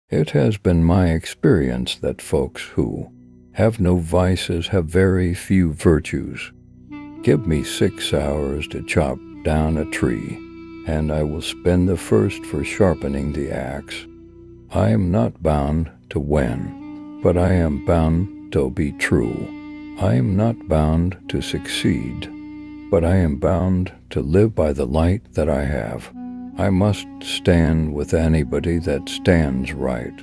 It has been my experience that folks who have no vices have very few virtues. Give me 6 hours to chop down a tree, and I will spend the first for sharpening the axe. I am not bound to win, but I am bound to be true. I am not bound to succeed, but I am bound to live by the light that I have. I must stand with anybody that stands right,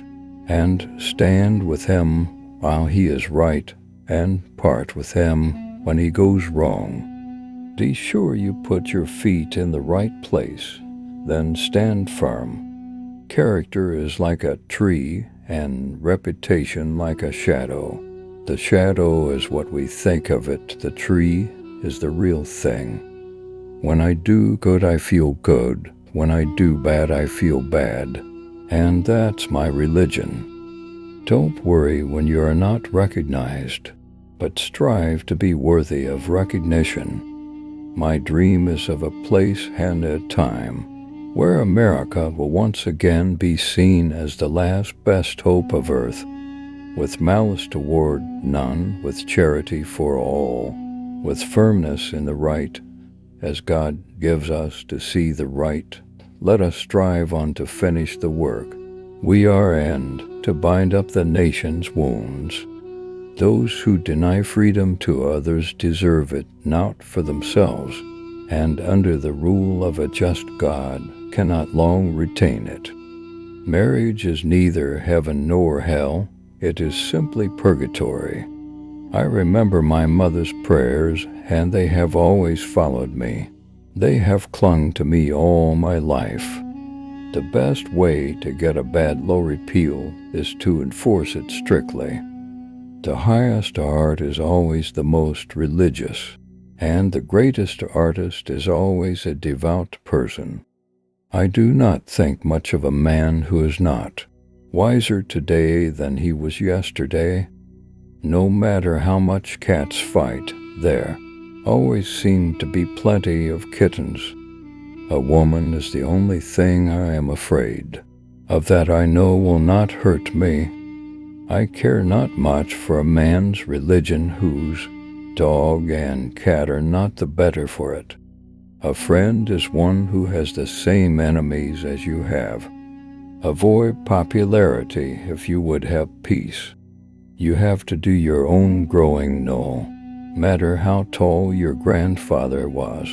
and stand with him while he is right, and part with him when he goes wrong. Be sure you put your feet in the right place, then stand firm. Character is like a tree, and reputation like a shadow. The shadow is what we think of it. The tree is the real thing. When I do good, I feel good. When I do bad, I feel bad. And that's my religion. Don't worry when you are not recognized, but strive to be worthy of recognition. My dream is of a place and a time where America will once again be seen as the last best hope of earth, with malice toward none, with charity for all, with firmness in the right, as God gives us to see the right. Let us strive on to finish the work we are and to bind up the nation's wounds. Those who deny freedom to others deserve it not for themselves, and under the rule of a just God cannot long retain it. Marriage is neither heaven nor hell, it is simply purgatory. I remember my mother's prayers, and they have always followed me. They have clung to me all my life. The best way to get a bad law repealed is to enforce it strictly. The highest art is always the most religious, and the greatest artist is always a devout person. I do not think much of a man who is not wiser today than he was yesterday. No matter how much cats fight, there always seem to be plenty of kittens. A woman is the only thing I am afraid of that I know will not hurt me. I care not much for a man's religion whose dog and cat are not the better for it. A friend is one who has the same enemies as you have. Avoid popularity if you would have peace. You have to do your own growing, no matter how tall your grandfather was.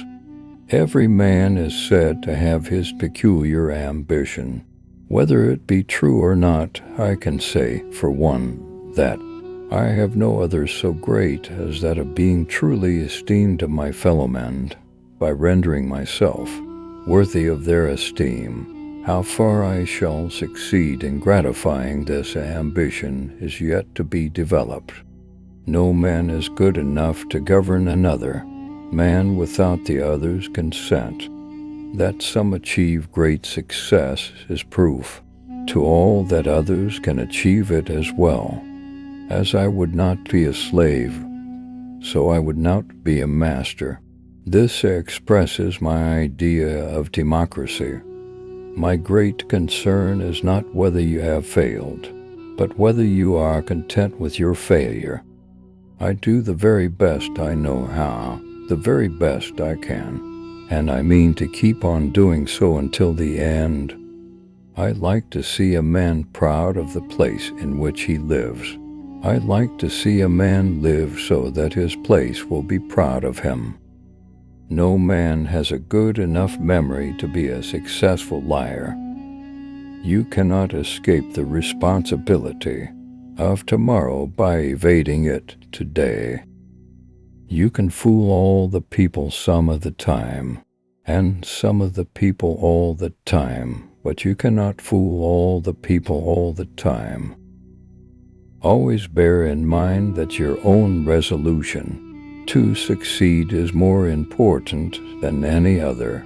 Every man is said to have his peculiar ambition. Whether it be true or not, I can say, for one, that I have no other so great as that of being truly esteemed of my fellow men, by rendering myself worthy of their esteem. How far I shall succeed in gratifying this ambition is yet to be developed. No man is good enough to govern another man without the other's consent. That some achieve great success is proof to all that others can achieve it as well. As I would not be a slave, so I would not be a master. This expresses my idea of democracy. My great concern is not whether you have failed, but whether you are content with your failure. I do the very best I know how, the very best I can, and I mean to keep on doing so until the end. I like to see a man proud of the place in which he lives. I like to see a man live so that his place will be proud of him. No man has a good enough memory to be a successful liar. You cannot escape the responsibility of tomorrow by evading it today. You can fool all the people some of the time, and some of the people all the time, but you cannot fool all the people all the time. Always bear in mind that your own resolution to succeed is more important than any other.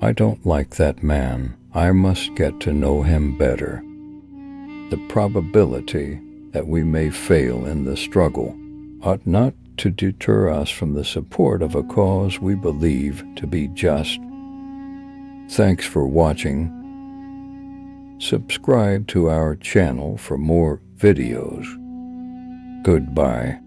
I don't like that man. I must get to know him better. The probability that we may fail in the struggle ought not to deter us from the support of a cause we believe to be just. Thanks for watching. Subscribe to our channel for more videos. Goodbye.